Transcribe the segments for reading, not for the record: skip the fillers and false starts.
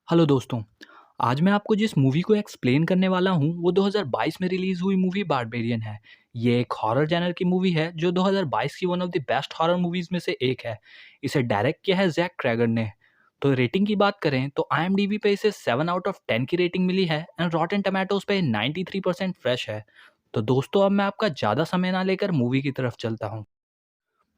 Hello दोस्तों, आज मैं आपको जिस मूवी को एक्सप्लेन करने वाला हूँ वो 2022 में रिलीज़ हुई मूवी बारबेरियन है। ये एक हॉरर जॉनर की मूवी है जो 2022 की one of the best horror movies में से एक है। इसे डायरेक्ट किया है ज़ैक क्रेगर ने। तो रेटिंग की बात करें तो आईएमडीबी पे इसे 7 आउट ऑफ 10 की रेटिंग मिली है एंड रॉटेन टोमेटोज़ पे 93% फ्रेश है। तो दोस्तों अब मैं आपका ज़्यादा समय ना लेकर मूवी की तरफ चलता हूँ।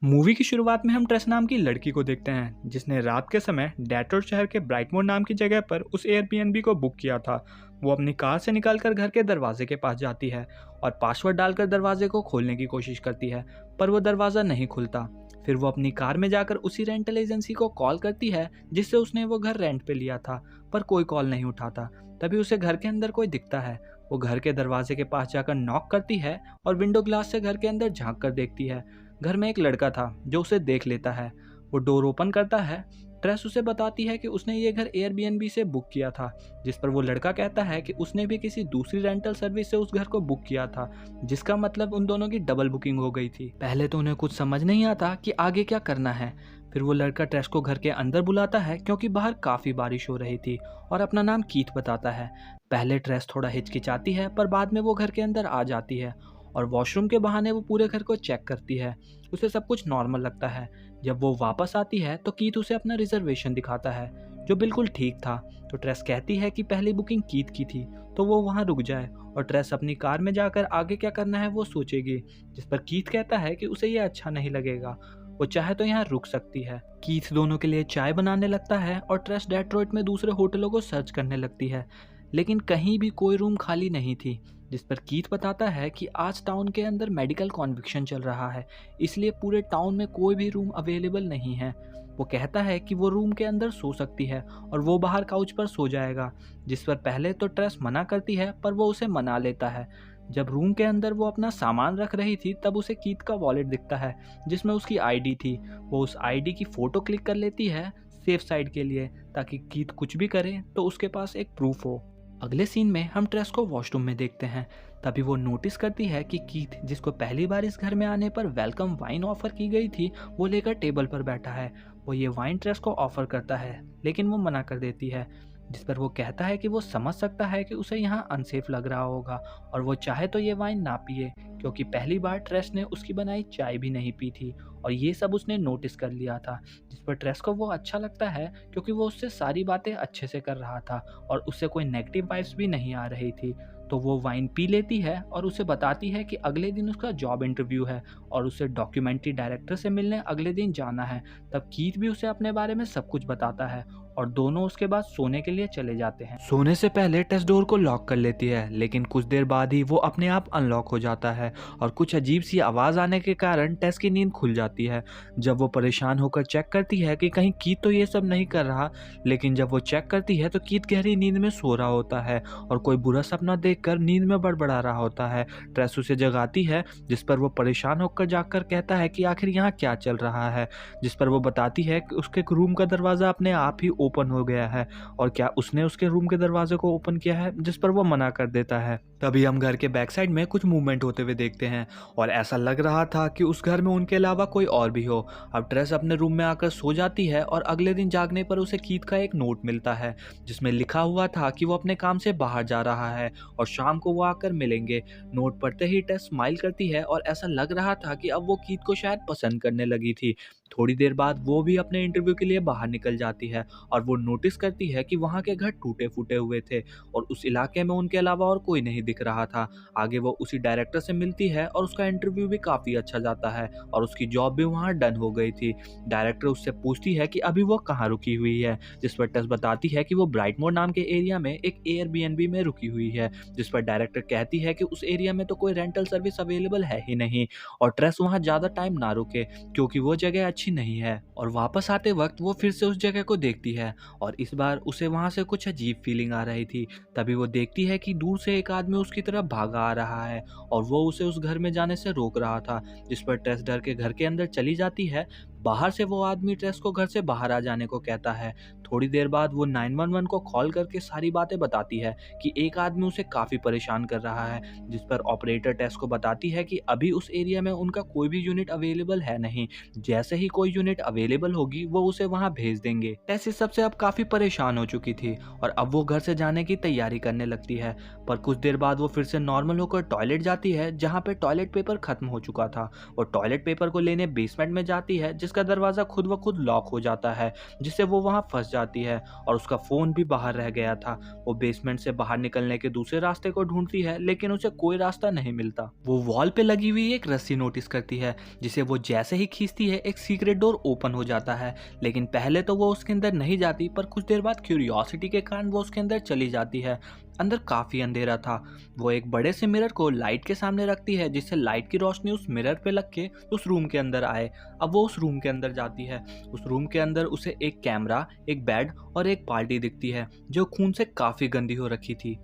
मूवी की शुरुआत में हम ट्रेस नाम की लड़की को देखते हैं जिसने रात के समय डेट्रॉयट शहर के ब्राइटमोर नाम की जगह पर उस एयरबीएनबी को बुक किया था। वो अपनी कार से निकलकर घर के दरवाजे के पास जाती है और पासवर्ड डालकर दरवाजे को खोलने की कोशिश करती है, पर वो दरवाज़ा नहीं खुलता। फिर वो अपनी कार में जाकर उसी रेंटल एजेंसी को कॉल करती है जिससे उसने वो घर रेंट पे लिया था, पर कोई कॉल नहीं उठाता। तभी उसे घर के अंदर कोई दिखता है। वो घर के दरवाजे के पास जाकर नॉक करती है और विंडो ग्लास से घर के अंदर झांक कर देखती है। घर में एक लड़का था जो उसे देख लेता है। वो डोर ओपन करता है। ट्रेस उसे बताती है कि उसने ये घर एयरबीएनबी से बुक किया था, जिस पर वो लड़का कहता है कि उसने भी किसी दूसरी रेंटल सर्विस से उस घर को बुक किया था, जिसका मतलब उन दोनों की डबल बुकिंग हो गई थी। पहले तो उन्हें कुछ समझ नहीं आता कि आगे क्या करना है। फिर वो लड़का ट्रेस को घर के अंदर बुलाता है क्योंकि बाहर काफ़ी बारिश हो रही थी और अपना नाम कीथ बताता है। पहले ट्रेस थोड़ा हिचकिचाती है पर बाद में वो घर के अंदर आ जाती है और वॉशरूम के बहाने वो पूरे घर को चेक करती है। उसे सब कुछ नॉर्मल लगता है। जब वो वापस आती है तो कीथ उसे अपना रिजर्वेशन दिखाता है जो बिल्कुल ठीक था। तो ट्रेस कहती है कि पहली बुकिंग कीथ की थी तो वो वहाँ रुक जाए और ट्रेस अपनी कार में जाकर आगे क्या करना है वो सोचेगी, जिस पर कीथ कहता है कि उसे ये अच्छा नहीं लगेगा, वो चाहे तो यहाँ रुक सकती है। कीथ दोनों के लिए चाय बनाने लगता है और ट्रेस डेट्रॉयट में दूसरे होटलों को सर्च करने लगती है, लेकिन कहीं भी कोई रूम खाली नहीं थी। जिस पर कीथ बताता है कि आज टाउन के अंदर मेडिकल कॉन्विक्शन चल रहा है, इसलिए पूरे टाउन में कोई भी रूम अवेलेबल नहीं है। वो कहता है कि वो रूम के अंदर सो सकती है और वो बाहर काउच पर सो जाएगा, जिस पर पहले तो ट्रेस मना करती है पर वो उसे मना लेता है। जब रूम के अंदर वो अपना सामान रख रही थी तब उसे कीथ का वॉलेट दिखता है जिसमें उसकी आईडी थी। वो उस आईडी की फ़ोटो क्लिक कर लेती है सेफ साइड के लिए, ताकि कीथ कुछ भी करे तो उसके पास एक प्रूफ हो। अगले सीन में हम ट्रेस को वॉशरूम में देखते हैं। तभी वो नोटिस करती है कि कीथ, जिसको पहली बार इस घर में आने पर वेलकम वाइन ऑफर की गई थी, वो लेकर टेबल पर बैठा है। वो ये वाइन ट्रेस को ऑफर करता है लेकिन वो मना कर देती है, जिस पर वो कहता है कि वो समझ सकता है कि उसे यहाँ अनसेफ लग रहा होगा और वो चाहे तो ये वाइन ना पिए, क्योंकि पहली बार ट्रेस ने उसकी बनाई चाय भी नहीं पी थी और ये सब उसने नोटिस कर लिया था। जिस पर ट्रेस को वो अच्छा लगता है क्योंकि वो उससे सारी बातें अच्छे से कर रहा था और उससे कोई नेगेटिव वाइब्स भी नहीं आ रही थी। तो वो वाइन पी लेती है और उसे बताती है कि अगले दिन उसका जॉब इंटरव्यू है और उसे डॉक्यूमेंट्री डायरेक्टर से मिलने अगले दिन जाना है। तब कीथ भी उसे अपने बारे में सब कुछ बताता है और दोनों उसके बाद सोने के लिए चले जाते हैं। सोने से पहले टेस डोर को लॉक कर लेती है, लेकिन कुछ देर बाद ही वो अपने आप अनलॉक हो जाता है और कुछ अजीब सी आवाज़ आने के कारण टेस की नींद खुल जाती है। जब वो परेशान होकर चेक करती है कि कहीं कीथ तो ये सब नहीं कर रहा, लेकिन जब वो चेक करती है तो कीथ गहरी नींद में सो रहा होता है और कोई बुरा सपना देखकर नींद में बड़बड़ा रहा होता है। ट्रेस उसे जगाती है, जिस पर वो परेशान होकर जाकर कहता है कि आखिर यहाँ क्या चल रहा है, जिस पर वो बताती है कि उसके रूम का दरवाज़ा अपने आप ही ओपन हो गया है और क्या उसने उसके रूम के दरवाजे को ओपन किया है, जिस पर वो मना कर देता है। तभी हम घर के बैक साइड में कुछ मूवमेंट होते हुए देखते हैं और ऐसा लग रहा था कि उस घर में उनके अलावा कोई और भी हो। अब ट्रेस अपने रूम में आकर सो जाती है और अगले दिन जागने पर उसे कीथ का एक नोट मिलता है जिसमें लिखा हुआ था कि वो अपने काम से बाहर जा रहा है और शाम को वो आकर मिलेंगे। नोट पढ़ते ही ट्रेस स्माइल करती है और ऐसा लग रहा था कि अब वो कीथ को शायद पसंद करने लगी थी। थोड़ी देर बाद वो भी अपने इंटरव्यू के लिए बाहर निकल जाती है और वो नोटिस करती है कि वहाँ के घर टूटे फूटे हुए थे और उस इलाके में उनके अलावा और कोई नहीं दिख रहा था। आगे वो उसी डायरेक्टर से मिलती है और उसका इंटरव्यू भी काफ़ी अच्छा जाता है और उसकी जॉब भी वहाँ डन हो गई थी। डायरेक्टर उससे पूछती है कि अभी वो कहाँ रुकी हुई है, जिस पर टेस बताती है कि वो ब्राइटमोर नाम के एरिया में एक एयरबीएनबी में रुकी हुई है, जिस पर डायरेक्टर कहती है कि उस एरिया में तो कोई रेंटल सर्विस अवेलेबल है ही नहीं और ट्रेस वहाँ ज़्यादा टाइम ना रुके क्योंकि वो जगह अच्छी नहीं है। और वापस आते वक्त वो फिर से उस जगह को देखती है और इस बार उसे वहाँ से कुछ अजीब फीलिंग आ रही थी। तभी वो देखती है कि दूर से एक आदमी उसकी तरफ भागा आ रहा है और वो उसे उस घर में जाने से रोक रहा था, जिस पर टेस डर के घर के अंदर चली जाती है। बाहर से वो आदमी ट्रेस को घर से बाहर आ जाने को कहता है। थोड़ी देर बाद वो 911 को कॉल करके सारी बातें बताती है कि एक आदमी उसे काफ़ी परेशान कर रहा है, जिस पर ऑपरेटर टेस को बताती है कि अभी उस एरिया में उनका कोई भी यूनिट अवेलेबल है नहीं, जैसे ही कोई यूनिट अवेलेबल होगी वो उसे वहाँ भेज देंगे। टेस इस सबसे अब काफ़ी परेशान हो चुकी थी और अब वो घर से जाने की तैयारी करने लगती है, पर कुछ देर बाद वो फिर से नॉर्मल होकर टॉयलेट जाती है, जहाँ पे टॉयलेट पेपर खत्म हो चुका था। वो टॉयलेट पेपर को लेने बेसमेंट में जाती है, जिसका दरवाज़ा खुद ब खुद लॉक हो जाता है, जिससे वो वहाँ फंस जाती है और उसका फ़ोन भी बाहर रह गया था। वो बेसमेंट से बाहर निकलने के दूसरे रास्ते को ढूंढती है, लेकिन उसे कोई रास्ता नहीं मिलता। वो वॉल पे लगी हुई एक रस्सी नोटिस करती है, जिसे वो जैसे ही खींचती है एक सीक्रेट डोर ओपन हो जाता है। लेकिन पहले तो वो उसके अंदर नहीं जाती, पर कुछ देर बाद क्यूरियोसिटी के कारण वो उसके अंदर चली जाती है। अंदर काफ़ी अंधेरा था। वो एक बड़े से मिरर को लाइट के सामने रखती है, जिससे लाइट की रोशनी उस मिरर पे लग के उस रूम के अंदर आए। अब वो उस रूम के अंदर जाती है। उस रूम के अंदर उसे एक कैमरा, एक बेड और एक बाल्टी दिखती है, जो खून से काफ़ी गंदी हो रखी थी।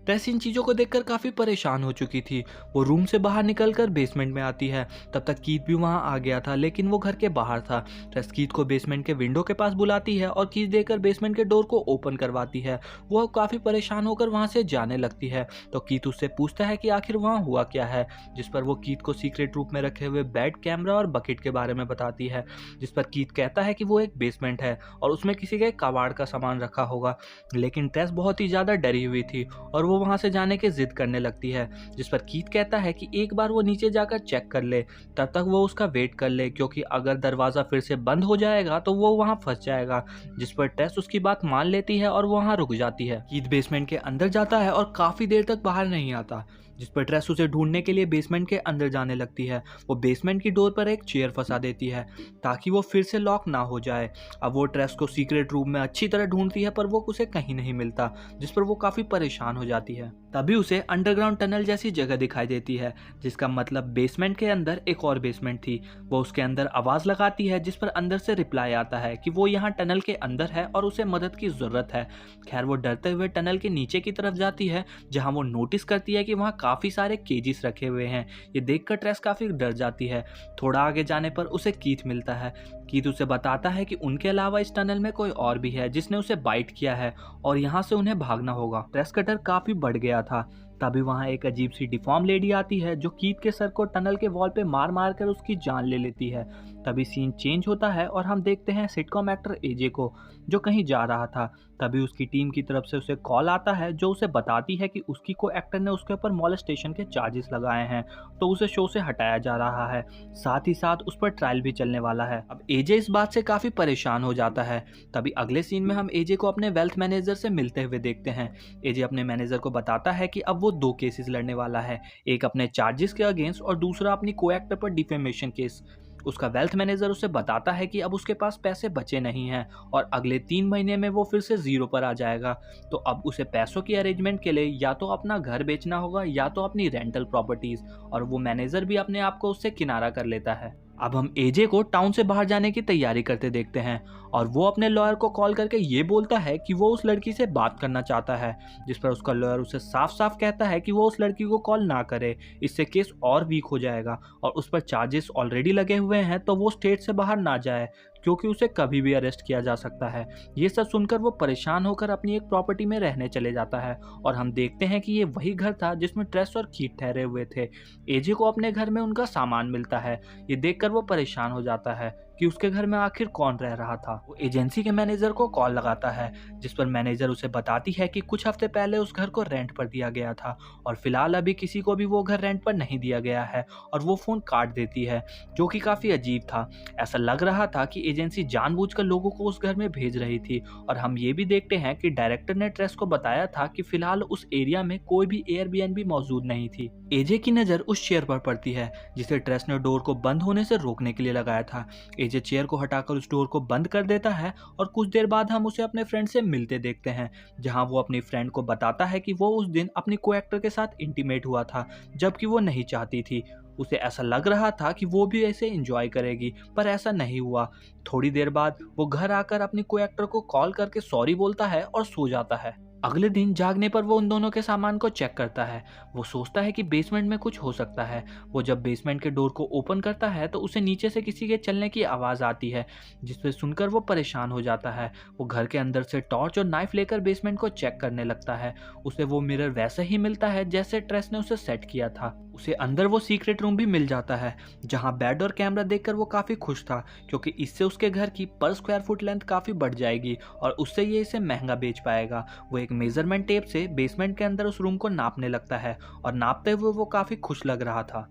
टेस इन चीज़ों को देखकर काफ़ी परेशान हो चुकी थी। वो रूम से बाहर निकलकर बेसमेंट में आती है। तब तक कीथ भी वहाँ आ गया था, लेकिन वो घर के बाहर था। टेस कीथ को बेसमेंट के विंडो के पास बुलाती है और कीज देकर बेसमेंट के डोर को ओपन करवाती है। वो काफ़ी परेशान होकर वहाँ से जाने लगती है, तो कीथ उससे पूछता है कि आखिर वहाँ हुआ क्या है, जिस पर वो कीथ को सीक्रेट रूप में रखे हुए बेड, कैमरा और बकेट के बारे में बताती है। जिस पर कीथ कहता है कि वो एक बेसमेंट है और उसमें किसी के कबाड़ का सामान रखा होगा। लेकिन टेस बहुत ही ज़्यादा डरी हुई थी और वो वहां से जाने की जिद करने लगती है, जिस पर कीथ कहता है कि एक बार वो नीचे जाकर चेक कर ले, तब तक वो उसका वेट कर ले, क्योंकि अगर दरवाजा फिर से बंद हो जाएगा तो वो वहां फंस जाएगा। जिस पर टेस उसकी बात मान लेती है और वहां रुक जाती है। कीथ बेसमेंट के अंदर जाता है और काफी देर तक बाहर नहीं आता, जिस पर ट्रेस उसे ढूंढने के लिए बेसमेंट के अंदर जाने लगती है। वो बेसमेंट की डोर पर एक चेयर फंसा देती है ताकि वो फिर से लॉक ना हो जाए। अब वो ट्रेस को सीक्रेट रूम में अच्छी तरह ढूंढती है, पर वो उसे कहीं नहीं मिलता, जिस पर वो काफी परेशान हो जाती है। तभी उसे अंडरग्राउंड टनल जैसी जगह दिखाई देती है, जिसका मतलब बेसमेंट के अंदर एक और बेसमेंट थी। वो उसके अंदर आवाज लगाती है, जिस पर अंदर से रिप्लाई आता है कि वो यहाँ टनल के अंदर है और उसे मदद की जरूरत है। खैर वो डरते हुए टनल के नीचे की तरफ जाती है, जहाँ वो नोटिस करती है कि वहाँ काफी सारे केजिस रखे हुए हैं। ये देखकर ट्रेस काफी डर जाती है। थोड़ा आगे जाने पर उसे कीथ मिलता है। कीथ उसे बताता है कि उनके अलावा इस टनल में कोई और भी है जिसने उसे बाइट किया है और यहाँ से उन्हें भागना होगा। ट्रेस का डर काफी बढ़ गया था। तभी वहाँ एक अजीब सी डिफॉर्म लेडी आती है, जो कीथ के सर को टनल के वॉल पे मार मार कर उसकी जान ले लेती है। तभी सीन चेंज होता है और हम देखते हैं सिटकॉम एक्टर एजे को, जो कहीं जा रहा था। तभी उसकी टीम की तरफ से उसे कॉल आता है, जो उसे बताती है कि उसकी को एक्टर ने उसके ऊपर मॉलेस्टेशन के चार्जेस लगाए हैं, तो उसे शो से हटाया जा रहा है। साथ ही साथ उस पर ट्रायल भी चलने वाला है। अब एजे इस बात से काफी परेशान हो जाता है। तभी अगले सीन में हम एजे को अपने वेल्थ मैनेजर से मिलते हुए देखते हैं। एजे अपने मैनेजर को बताता है कि अब वो 2 केसेस लड़ने वाला है, एक अपने चार्जेस के अगेंस्ट और दूसरा अपनी को एक्टर पर डिफेमेशन केस। उसका वेल्थ मैनेजर उसे बताता है कि अब उसके पास पैसे बचे नहीं हैं और अगले 3 महीने में वो फिर से जीरो पर आ जाएगा। तो अब उसे पैसों की अरेंजमेंट के लिए या तो अपना घर बेचना होगा या तो अपनी रेंटल प्रॉपर्टीज, और वो मैनेजर भी अपने आप को उससे किनारा कर लेता है। अब हम एजे को टाउन से बाहर जाने की तैयारी करते देखते हैं और वो अपने लॉयर को कॉल करके ये बोलता है कि वो उस लड़की से बात करना चाहता है, जिस पर उसका लॉयर उसे साफ साफ कहता है कि वो उस लड़की को कॉल ना करे, इससे केस और वीक हो जाएगा और उस पर चार्जेस ऑलरेडी लगे हुए हैं, तो वो स्टेट से बाहर ना जाए क्योंकि उसे कभी भी अरेस्ट किया जा सकता है। ये सब सुनकर वो परेशान होकर अपनी एक प्रॉपर्टी में रहने चले जाता है और हम देखते हैं कि ये वही घर था जिसमें ट्रेस और कीथ ठहरे हुए थे। एजे को अपने घर में उनका सामान मिलता है। ये देखकर वो परेशान हो जाता है कि उसके घर में आखिर कौन रह रहा था। वो एजेंसी के मैनेजर को कॉल लगाता है, जिस पर मैनेजर उसे बताती है कि कुछ हफ्ते पहले उस घर को रेंट पर दिया गया था और फिलहाल अभी किसी को भी वो घर रेंट पर नहीं दिया गया है, और वो फोन काट देती है, जो कि काफी अजीब था। ऐसा लग रहा था कि एजेंसी जानबूझकर लोगों को उस घर में भेज रही थी। और हम ये भी देखते हैं कि डायरेक्टर ने ट्रेस को बताया था कि फिलहाल उस एरिया में कोई भी एयरबीएनबी मौजूद नहीं थी। एजे की नजर उस चेयर पर पड़ती है जिसे ट्रेस ने डोर को बंद होने से रोकने के लिए लगाया था। एजे चेयर को हटाकर उस डोर को बंद कर देता है और कुछ देर बाद हम उसे अपने फ्रेंड से मिलते देखते हैं, जहां वो अपनी फ्रेंड को बताता है कि वो उस दिन अपनी को एक्टर के साथ इंटीमेट हुआ था, जबकि वो नहीं चाहती थी। उसे ऐसा लग रहा था कि वो भी ऐसे एंजॉय करेगी, पर ऐसा नहीं हुआ। थोड़ी देर बाद वो घर आकर अपनी को एक्टर को कॉल करके सॉरी बोलता है और सो जाता है। अगले दिन जागने पर वो उन दोनों के सामान को चेक करता है। वो सोचता है कि बेसमेंट में कुछ हो सकता है। वो जब बेसमेंट के डोर को ओपन करता है तो उसे नीचे से किसी के चलने की आवाज़ आती है, जिससे सुनकर वो परेशान हो जाता है। वो घर के अंदर से टॉर्च और नाइफ लेकर बेसमेंट को चेक करने लगता है। उसे वो मिरर वैसा ही मिलता है जैसे ट्रेस ने उसे सेट किया था। उसे अंदर वो सीक्रेट रूम भी मिल जाता है, जहाँ बेड और कैमरा देखकर वो काफ़ी खुश था, क्योंकि इससे उसके घर की पर स्क्वायर फुट लेंथ काफ़ी बढ़ जाएगी और उससे ये इसे महंगा बेच पाएगा। वो एक मेजरमेंट टेप से बेसमेंट के अंदर उस रूम को नापने लगता है और नापते हुए वो काफ़ी खुश लग रहा था।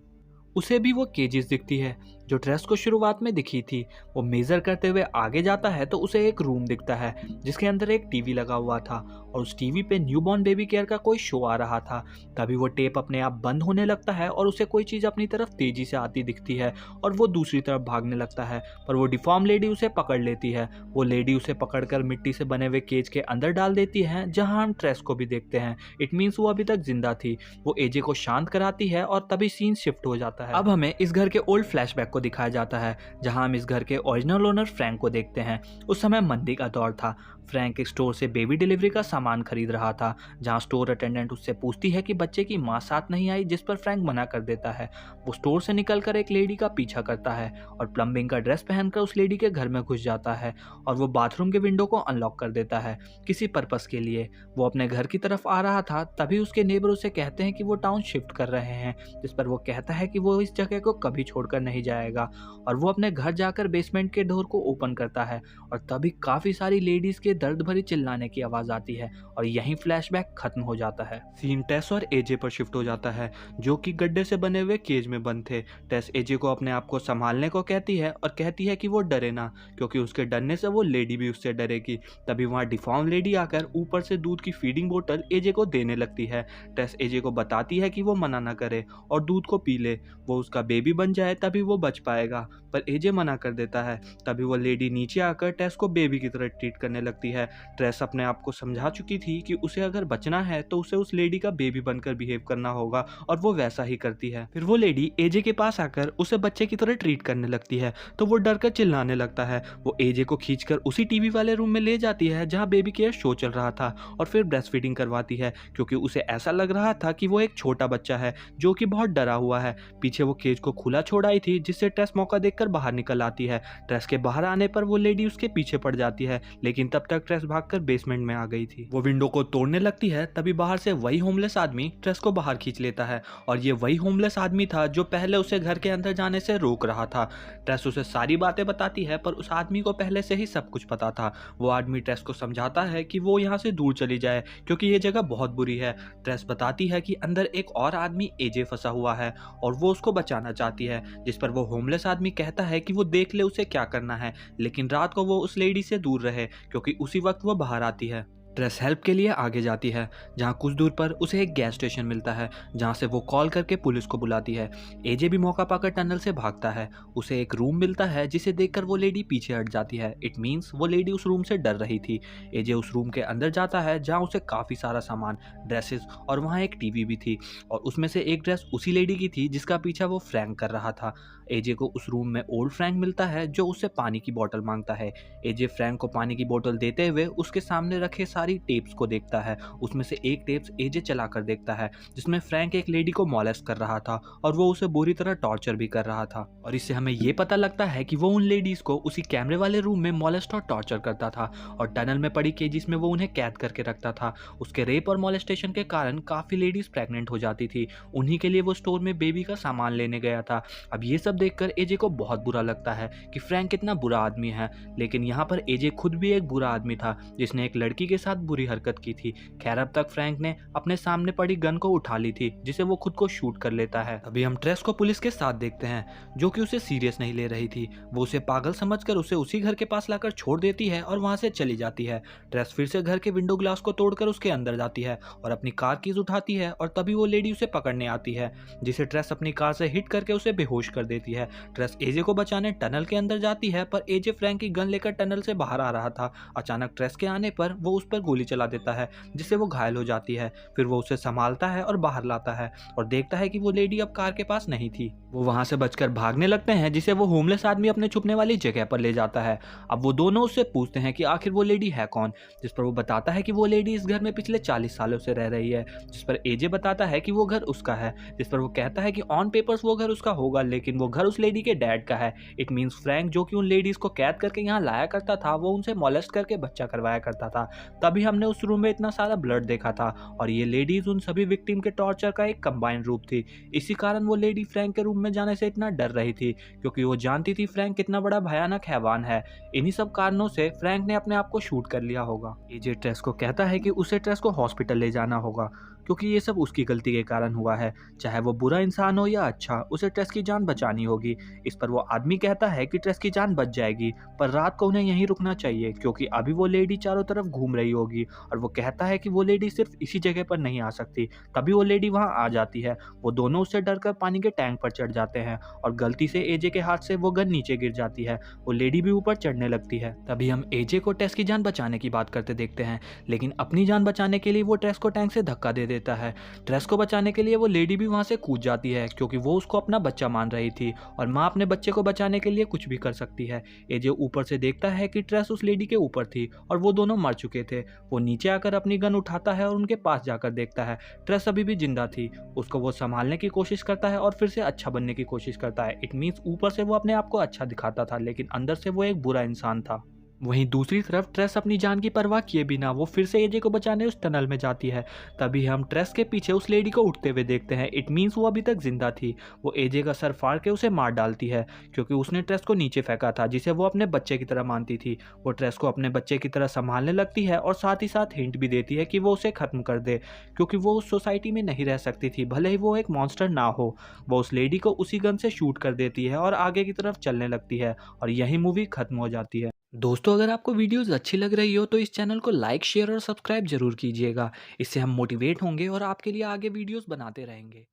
उसे भी वो केजेस दिखती है जो ट्रेस को शुरुआत में दिखी थी। वो मेजर करते हुए आगे जाता है तो उसे एक रूम दिखता है जिसके अंदर एक टीवी लगा हुआ था और उस टीवी पे न्यूबॉर्न बेबी केयर का कोई शो आ रहा था। तभी वो टेप अपने आप बंद होने लगता है और उसे कोई चीज़ अपनी तरफ तेजी से आती दिखती है और वो दूसरी तरफ भागने लगता है, पर वो डिफॉर्म लेडी उसे पकड़ लेती है। वो लेडी उसे पकड़कर मिट्टी से बने हुए केज के अंदर डाल देती है, जहाँ हम ट्रेस को भी देखते हैं। इट मीन्स वो अभी तक जिंदा थी। वो एजे को शांत कराती है और तभी सीन शिफ्ट हो जाता है। अब हमें इस घर के ओल्ड फ्लैशबैक को दिखाया जाता है, जहां हम इस घर के ओरिजिनल ओनर फ्रैंक को देखते हैं। उस समय मंदी का दौर था। फ्रैंक एक स्टोर से बेबी डिलीवरी का सामान खरीद रहा था, जहां स्टोर अटेंडेंट उससे पूछती है कि बच्चे की मां साथ नहीं आई, जिस पर फ्रैंक मना कर देता है। वो स्टोर से निकलकर एक लेडी का पीछा करता है और प्लम्बिंग का ड्रेस पहनकर उस लेडी के घर में घुस जाता है और वो बाथरूम के विंडो को अनलॉक कर देता है किसी पर्पस के लिए। वो अपने घर की तरफ आ रहा था, तभी उसके नेबर उसे कहते हैं कि वो टाउन शिफ्ट कर रहे हैं, जिस पर वो कहता है कि वो इस जगह को कभी छोड़कर नहीं जाएगा और वो अपने घर जाकर बेसमेंट के डोर को ओपन करता है और तभी काफी सारी लेडीज के दर्द भरी चिल्लाने की आवाज आती है और यहीं फ्लैशबैक खत्म हो जाता है। सीन टेस और एजे पर शिफ्ट हो जाता है, जो कि गड्ढे से बने हुए केज में बंद थे। टेस एजे को अपने आप को संभालने को कहती है और कहती है कि वो डरे ना, क्योंकि उसके डरने से वो लेडी भी उससे डरेगी। तभी वहाँ डिफॉर्म लेडी आकर ऊपर से दूध की फीडिंग बोतल एजे को देने लगती है। टेस एजे को बताती है कि वो मना ना करे और दूध को पी ले, वो उसका बेबी बन जाए तभी वो बच पाएगा, पर एजे मना कर देता है। तभी वो लेडी नीचे आकर टेस को बेबी की तरह ट्रीट करने लगती है। टेस अपने आप को समझा चुकी थी कि उसे अगर बचना है तो उसे उस लेडी का बेबी बनकर बिहेव करना होगा और वो वैसा ही करती है। फिर वो लेडी एजे के पास आकर उसे बच्चे की तरह ट्रीट करने लगती है, तो वो डर कर चिल्लाने लगता है। वो एजे को खींचकर उसी टीवी वाले रूम में ले जाती है जहाँ बेबी केयर शो चल रहा था और फिर ब्रेस्ट फीडिंग करवाती है, क्योंकि उसे ऐसा लग रहा था कि वो एक छोटा बच्चा है जो कि बहुत डरा हुआ है। पीछे वो केज को खुला छोड़ आई थी, जिससे टेस मौका देखकर बाहर निकल आती है। टेस के बाहर आने पर वो लेडी उसके पीछे पड़ जाती है, लेकिन तब तक टेस भागकर बेसमेंट में आ गई थी। वो विंडो को तोड़ने लगती है, तभी बाहर से वही होमलेस आदमी टेस को बाहर खींच लेता है और ये वही होमलेस आदमी था जो पहले उसे घर के अंदर जाने से रोक रहा था। टेस उसे सारी बातें बताती है, पर उस आदमी को पहले से ही सब कुछ पता था। वो आदमी टेस को समझाता है कि वो यहाँ से दूर चली जाए, क्योंकि ये जगह बहुत बुरी है। टेस बताती है कि अंदर एक और आदमी एजे फंसा हुआ है और वो उसको बचाना चाहती है, जिस पर वो होमलेस आदमी कहता है कि वो देख ले उसे क्या करना है, लेकिन रात को वो उस लेडी से दूर रहे, क्योंकि उसी वक्त वो बाहर आती है। टेस हेल्प के लिए आगे जाती है, जहाँ कुछ दूर पर उसे एक गैस स्टेशन मिलता है, जहाँ से वो कॉल करके पुलिस को बुलाती है। एजे भी मौका पाकर टनल से भागता है। उसे एक रूम मिलता है, जिसे देखकर वो लेडी पीछे हट जाती है। इट मीन्स वो लेडी उस रूम से डर रही थी। एजे उस रूम के अंदर जाता है, जहाँ उसे काफ़ी सारा सामान, ड्रेसेस और वहाँ एक टीवी भी थी, और उसमें से एक ड्रेस उसी लेडी की थी जिसका पीछा वो फ्रैंक कर रहा था। एजे को उस रूम में ओल्ड फ्रैंक मिलता है, जो उससे पानी की बोतल मांगता है। एजे फ्रैंक को पानी की बोतल देते हुए उसके सामने रखे सारी टेप्स को देखता है। उसमें से एक टेप्स एजे चलाकर देखता है, जिसमें फ्रैंक एक लेडी को मॉलेस्ट कर रहा था और वो उसे बुरी तरह टॉर्चर भी कर रहा था। और इससे हमें ये पता लगता है कि वो उन लेडीज को उसी कैमरे वाले रूम में मॉलेस्ट और टॉर्चर करता था और टनल में पड़ी केजेस में वो उन्हें कैद करके रखता था। उसके रेप और मॉलेस्टेशन के कारण काफी लेडीज प्रेग्नेंट हो जाती थी। उन्हीं के लिए वो स्टोर में बेबी का सामान लेने गया था। अब ये सब देखकर एजे को बहुत बुरा लगता है कि फ्रैंक कितना बुरा आदमी है, लेकिन यहाँ पर एजे खुद भी एक बुरा आदमी था, जिसने एक लड़की के साथ बुरी हरकत की थी। खैर, अब तक फ्रैंक ने अपने सामने पड़ी गन को उठा ली थी, जिसे वो खुद को शूट कर लेता है। अभी हम ट्रेस को पुलिस के साथ देखते हैं, जो कि उसे सीरियस नहीं ले रही थी। वो उसे पागल समझकर उसे उसी घर के पास लाकर छोड़ देती है और वहां से चली जाती है। ट्रेस फिर से घर के विंडो ग्लास को तोड़कर उसके अंदर जाती है और अपनी कार कीज उठाती है, और तभी वो लेडी उसे पकड़ने आती है, जिसे ट्रेस अपनी कार से हिट करके उसे बेहोश कर देती है। ट्रेस एजे को बचाने टनल के अंदर जाती है, पर एजे फ्रैंक की गन लेकर टनल से बाहर आ रहा था। अचानक ट्रेस के आने पर वो उस पर गोली चला देता है जिससे वो घायल हो जाती है। फिर वो उसे संभालता है और बाहर लाता है और देखता है कि वो लेडी अब कार के पास नहीं थी। वो वहां से बचकर भागने लगते हैं जिसे वो होमलेस आदमी अपने छुपने वाली जगह पर ले जाता है। अब वो दोनों उससे पूछते हैं कि आखिर वो लेडी है कौन, जिस पर वो बताता है कि वो लेडी इस घर में पिछले 40 सालों से रह रही है। जिस पर एजे बताता है कि वो घर उसका है, जिस पर वो कहता है कि ऑन पेपर्स वो घर उसका होगा लेकिन वो घर उस लेडी के डैड का है। इट मीन्स फ्रैंक जो कि उन लेडीज को कैद करके यहाँ लाया करता था, वो उनसे मोलेस्ट करके बच्चा करवाया करता था। तभी हमने उस रूम में इतना सारा ब्लड देखा था और ये लेडीज उन सभी विक्टिम के टॉर्चर का एक कंबाइंड रूप थी। इसी कारण वो लेडी फ्रैंक के रूम में जाने से इतना डर रही थी क्योंकि वो जानती थी फ्रैंक कितना बड़ा भयानक हैवान है। इन्हीं सब कारणों से फ्रैंक ने अपने आप को शूट कर लिया होगा। एजे ट्रेस को कहता है कि उसे ट्रेस को हॉस्पिटल ले जाना होगा क्योंकि ये सब उसकी गलती के कारण हुआ है। चाहे वो बुरा इंसान हो या अच्छा, उसे ट्रेस की जान बचानी होगी। इस पर वो आदमी कहता है कि ट्रेस की जान बच जाएगी पर रात को उन्हें यहीं रुकना चाहिए क्योंकि अभी वो लेडी चारों तरफ घूम रही होगी। और वो कहता है कि वो लेडी सिर्फ इसी जगह पर नहीं आ सकती। तभी वो लेडी वहां आ जाती है। वो दोनों उससे डरकर पानी के टैंक पर चढ़ जाते हैं और गलती से एजे के हाथ से वो गन नीचे गिर जाती है। वो लेडी भी ऊपर चढ़ने लगती है। तभी हम एजे को ट्रेस की जान बचाने की बात करते देखते हैं, लेकिन अपनी जान बचाने के लिए वो ट्रेस को टैंक से धक्का दे देता है। ट्रेस को बचाने के लिए वो लेडी भी वहां से कूद जाती है क्योंकि वो उसको अपना बच्चा मान रही थी और माँ अपने बच्चे को बचाने के लिए कुछ भी कर सकती है। एजे ऊपर से देखता है कि ट्रेस उस लेडी के ऊपर थी और वो दोनों मर चुके थे। वो नीचे आकर अपनी गन उठाता है और उनके पास जाकर देखता है ट्रेस अभी भी जिंदा थी। उसको वो संभालने की कोशिश करता है और फिर से अच्छा बनने की कोशिश करता है। इट मीन्स ऊपर से वो अपने आप को अच्छा दिखाता था लेकिन अंदर से वो एक बुरा इंसान था। वहीं दूसरी तरफ ट्रेस अपनी जान की परवाह किए बिना वो फिर से एजे को बचाने उस टनल में जाती है। तभी हम ट्रेस के पीछे उस लेडी को उठते हुए देखते हैं। इट मीन्स वो अभी तक जिंदा थी। वो एजे का सर फाड़ के उसे मार डालती है क्योंकि उसने ट्रेस को नीचे फेंका था जिसे वो अपने बच्चे की तरह मानती थी। वो ट्रेस को अपने बच्चे की तरह संभालने लगती है और साथ ही साथ हिंट भी देती है कि वो उसे खत्म कर दे क्योंकि वो उस सोसाइटी में नहीं रह सकती थी भले ही वो एक मॉन्स्टर ना हो। वो उस लेडी को उसी गन से शूट कर देती है और आगे की तरफ चलने लगती है और यही मूवी खत्म हो जाती है। दोस्तों, अगर आपको वीडियोस अच्छी लग रही हो तो इस चैनल को लाइक शेयर और सब्सक्राइब जरूर कीजिएगा। इससे हम मोटिवेट होंगे और आपके लिए आगे वीडियोस बनाते रहेंगे।